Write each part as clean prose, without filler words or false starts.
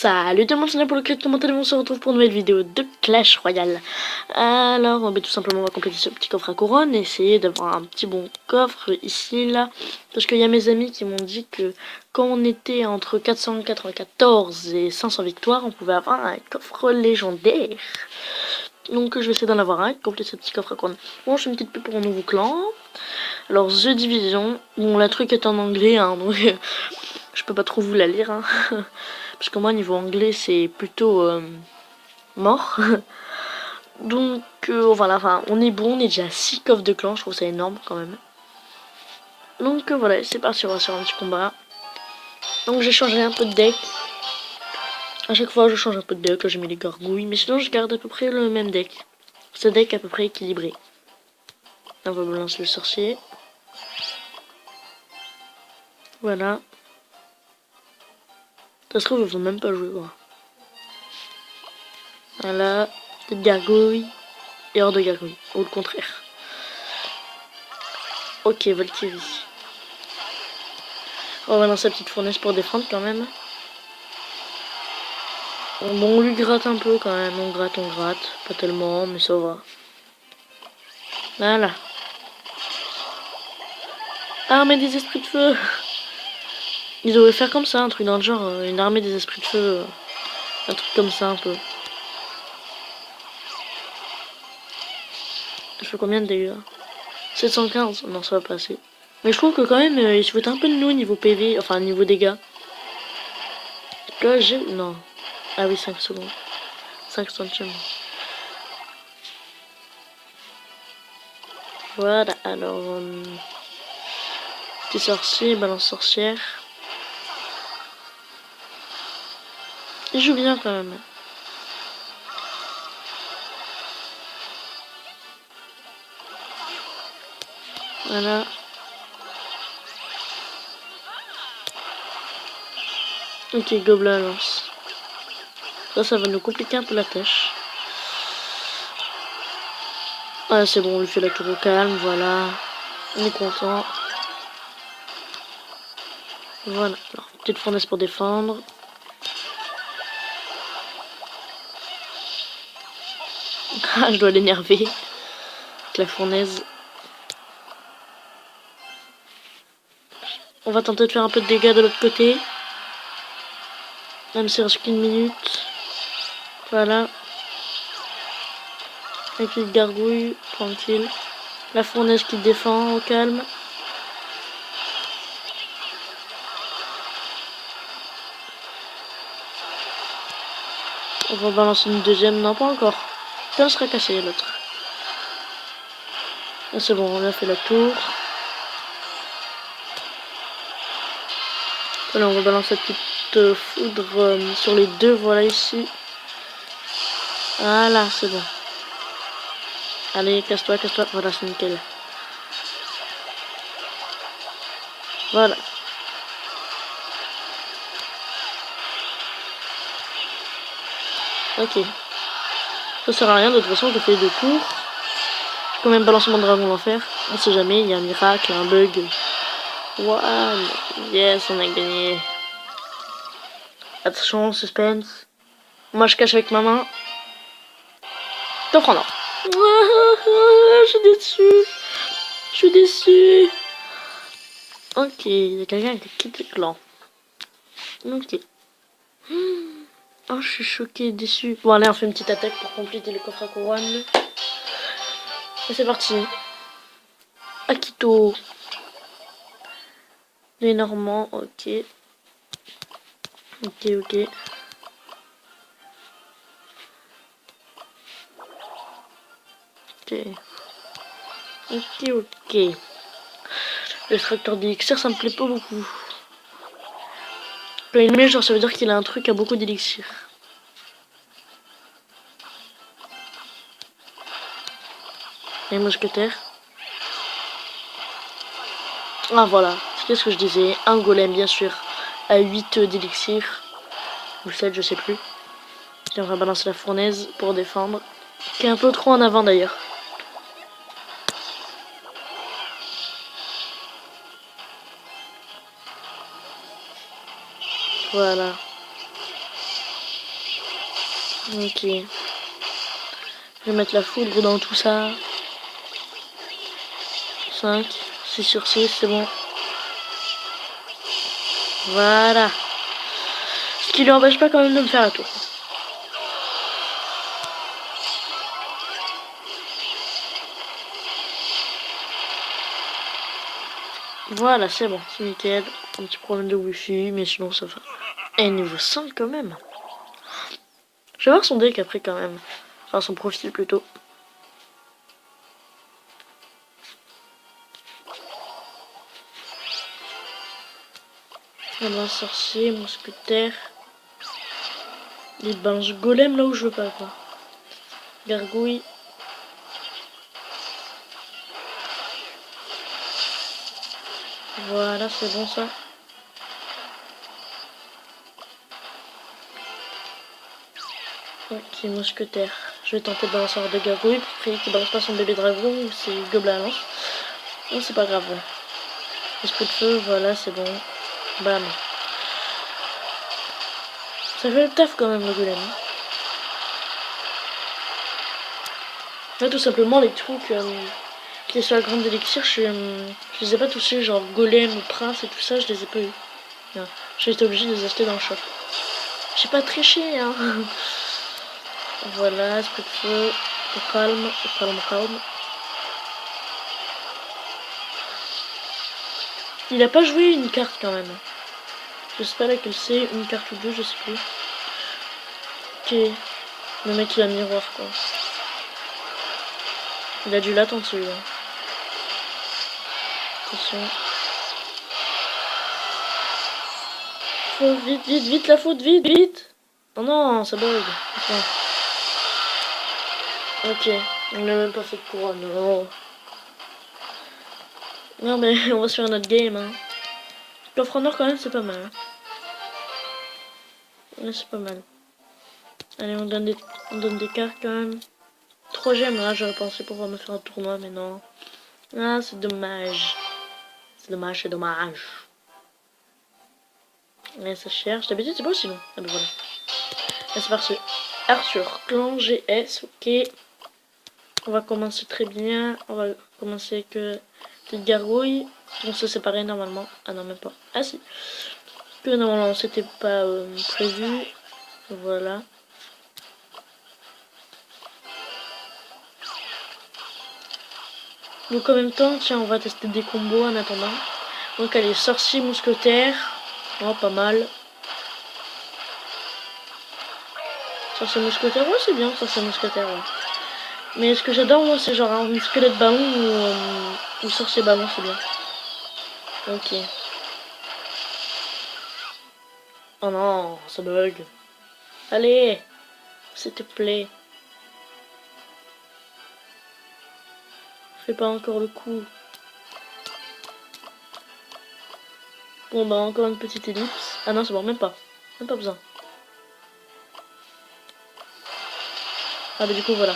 Salut tout le monde, c'est pour le cul, comment allez-vous? On se retrouve pour une nouvelle vidéo de Clash Royale. Alors, tout simplement, on va compléter ce petit coffre à couronne, essayer d'avoir un petit bon coffre ici, là. Parce qu'il y a mes amis qui m'ont dit que quand on était entre 494 et 500 victoires, on pouvait avoir un coffre légendaire. Donc, je vais essayer d'en avoir un, compléter ce petit coffre à couronne. Bon, je fais une petite pub pour un nouveau clan. Alors, The Division. Bon, la truc est en anglais, hein, donc je peux pas trop vous la lire, hein. Parce que moi, niveau anglais, c'est plutôt mort. Donc, voilà, enfin, on est bon, on est déjà à 6 coffres de clan, je trouve ça énorme quand même. Donc, voilà, c'est parti, on va sur un petit combat. Donc, j'ai changé un peu de deck. À chaque fois, je change un peu de deck. Là, j'ai mis les gargouilles, mais sinon, je garde à peu près le même deck. Ce deck à peu près équilibré. Là, on va balancer le sorcier. Voilà. Ça se trouve, ils vont même pas jouer, quoi. Voilà, petite gargouille. Et hors de gargouille, ou le contraire. Ok, Valkyrie. On va lancer la petite fournaise pour défendre quand même. Bon, on lui gratte un peu quand même, on gratte. Pas tellement, mais ça va. Voilà. Armée des esprits de feu. Ils devraient faire comme ça, un truc dans le genre, une armée des esprits de feu. Un truc comme ça un peu. Je fais combien de dégâts? 715. Non, ça va passer. Mais je trouve que quand même, il se fout un peu de nous niveau PV, enfin niveau dégâts. Là, j'ai... Non. Ah oui, 5 secondes. 5 centièmes. Voilà, alors... petit sorcier, balance sorcière. Il joue bien quand même. Voilà. Ok, gobelin lance. Ça va nous compliquer un peu la tâche. Ah, c'est bon, on lui fait la tour au calme, voilà. On est content. Voilà. Alors, petite fournaise pour défendre. Ah, je dois l'énerver. Avec la fournaise. On va tenter de faire un peu de dégâts de l'autre côté. Même si il reste qu'une minute. Voilà. Avec une gargouille, tranquille. La fournaise qui défend au calme. On va balancer une deuxième, non pas encore. Ça sera cassé l'autre. Là c'est bon, on a fait la tour. Voilà, on va balancer la petite foudre sur les deux, voilà ici. Voilà, c'est bon. Allez, casse-toi, voilà, c'est nickel. Voilà. Ok. Ça sert à rien, de toute façon, je fais 2 tours. Je vais quand même balancer mon dragon l'enfer. On sait jamais, il y a un miracle, un bug. Wow, yes, on a gagné. Attention, suspense. Moi, je cache avec ma main. T'en prends, non. Je suis déçu. Je suis déçu. Ok, il y a quelqu'un qui quitte le clan. Ok. Oh, je suis choquée, déçu. Bon, allez, on fait une petite attaque pour compléter le coffre à couronne. Et c'est parti. Akito. Les Normands, ok. Ok. Ok. L'extracteur d'élixir, ça me plaît pas beaucoup. Quand il met, genre, ça veut dire qu'il a un truc à beaucoup d'élixir. Les mousquetaires. Ah voilà, c'est ce que je disais. Un golem, bien sûr, à 8 d'élixir. Ou 7, je sais plus. Et on va balancer la fournaise pour défendre. Qui est un peu trop en avant d'ailleurs. Voilà. Ok. Je vais mettre la foudre dans tout ça. 5, 6 sur 6, c'est bon. Voilà. Ce qui lui empêche pas quand même de me faire la tour. Voilà, c'est bon, c'est nickel. Un petit problème de wifi, mais sinon ça va. Et niveau 5 quand même. Je vais voir son deck après quand même. Enfin son profil plutôt. Un sorcier, mousquetaire. Les balances golem là où je veux pas quoi. Gargouille. Voilà, c'est bon ça. Ok, mousquetaire. Je vais tenter de balancer de gargouille pour prier qu'il balance pas son bébé dragon ou ses gobelins à lance. Non, c'est pas grave. Ouais. Esprit de feu, voilà, c'est bon. Bam. Ça fait le taf quand même le golem. Là, tout simplement, les trucs qui sont sur la grande élixir, je les ai pas touchés, genre golem ou prince et tout ça, je les ai pas eu. J'ai été obligé de les acheter dans le shop. J'ai pas triché, hein. Voilà, esprit de feu, calme, calme, calme. Il a pas joué une carte quand même. Je sais pas laquelle c'est, une carte ou deux, je sais plus. Ok. Le mec il a miroir quoi. Il a dû l'attendre celui-là. Attention. Faut vite, vite, vite la faute, vite, vite. Oh non, ça bug. Enfin. Ok, on n'a même pas fait de couronne. Non. Non mais on va se faire notre game. Hein. Coffre en or quand même c'est pas mal. Hein. Ouais, c'est pas mal. Allez on donne des cartes quand même. 3 gemmes là j'aurais pensé pouvoir me faire un tournoi mais non. Ah c'est dommage. C'est dommage, c'est dommage. Mais ça cherche. D'habitude c'est pas aussi long. Ah ben voilà. Et c'est parti. Arthur, clan GS, ok. On va commencer très bien. On va commencer avec petite gargouille. On se séparer normalement. Ah non, même pas. Ah si. Que normalement c'était pas prévu. Voilà. Donc en même temps, tiens, on va tester des combos en attendant. Donc allez, sorcier, mousquetaire. Oh, pas mal. Sorcier, mousquetaire, ouais, c'est bien, sorcier, mousquetaire, ouais. Mais ce que j'adore, moi, c'est genre un squelette ballon ou sorcier ballon, c'est bien. Ok. Oh non, ça bug. Allez, s'il te plaît. Fais pas encore le coup. Bon bah encore une petite ellipse. Ah non c'est bon, même pas. Même pas besoin. Ah bah du coup voilà.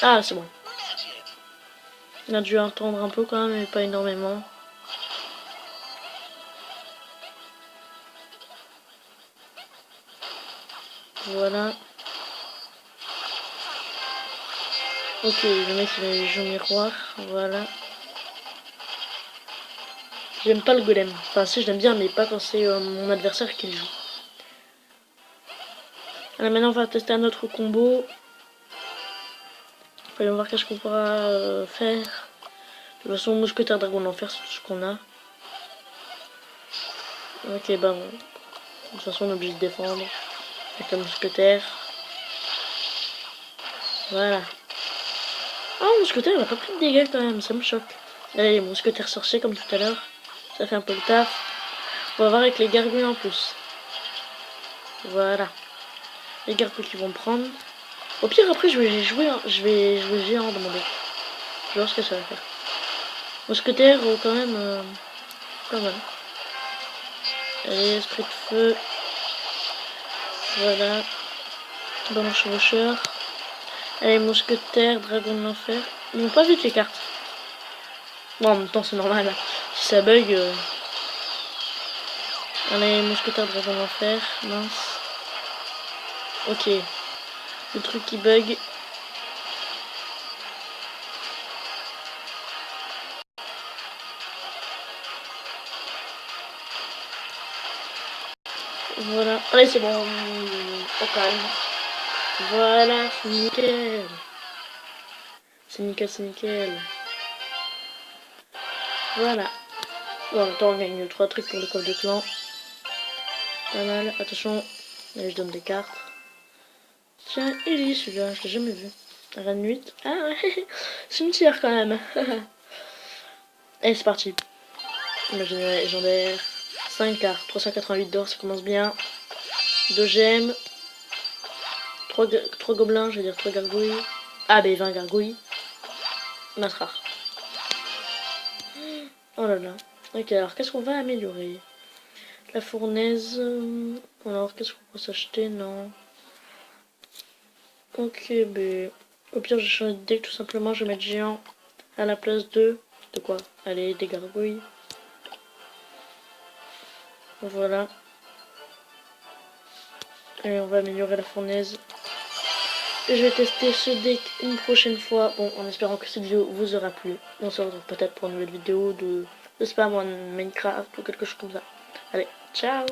Ah c'est bon. On a dû attendre un peu quand même, mais pas énormément. Voilà. Ok, le mec il a joué miroir. Voilà. J'aime pas le golem. Enfin si je l'aime bien, mais pas quand c'est mon adversaire qui le joue. Alors maintenant on va tester un autre combo. Voyons voir qu'est-ce qu'on pourra faire. De toute façon, mousquetaire dragon d'enfer, c'est tout ce qu'on a. Ok, bah bon. De toute façon, on est obligé de défendre. Avec la mousquetaire. Voilà. Ah, oh, mousquetaire, il a pas pris de dégâts quand même, ça me choque. Allez, mousquetaire sorcier comme tout à l'heure. Ça fait un peu le taf. On va voir avec les gargouilles en plus. Voilà. Les gargouilles qui vont prendre. Au pire, après, je vais jouer géant dans mon deck. Je vais voir ce que ça va faire. Mousquetaire, quand même, pas mal. Allez, esprit de feu. Voilà. Ballon chevaucheur. Allez, mousquetaire, dragon de l'enfer. Ils vont pas vite les cartes. Bon, en même temps, c'est normal. Si ça bug. Allez, mousquetaire dragon d'enfer. Mince. Ok. Le truc qui bug. Voilà. Allez, c'est bon. Au calme. Voilà, c'est nickel. C'est nickel, c'est nickel. Voilà. Bon, en même temps, on gagne 3 trucs pour le coffre de clan. Pas mal. Attention. Allez, je donne des cartes. Tiens, Ellie, celui-là, je l'ai jamais vu. Reine 8. Ah ouais, cimetière quand même. Allez, c'est parti. Imaginez légendaire. 5 cartes, 388 d'or, ça commence bien. 2 gemmes. 3 gobelins, je vais dire 3 gargouilles. Ah, ben 20 gargouilles. Notre rare. Oh là là. Ok, alors qu'est-ce qu'on va améliorer? La fournaise. Alors, qu'est-ce qu'on peut s'acheter? Non. Ok, ben. Au pire, je change d'idée, tout simplement, je vais mettre géant à la place de quoi? Allez, des gargouilles. Voilà. Et on va améliorer la fournaise. Et je vais tester ce deck une prochaine fois. Bon, en espérant que cette vidéo vous aura plu. On se retrouve peut-être pour une nouvelle vidéo de spam en Minecraft ou quelque chose comme ça. Allez, ciao!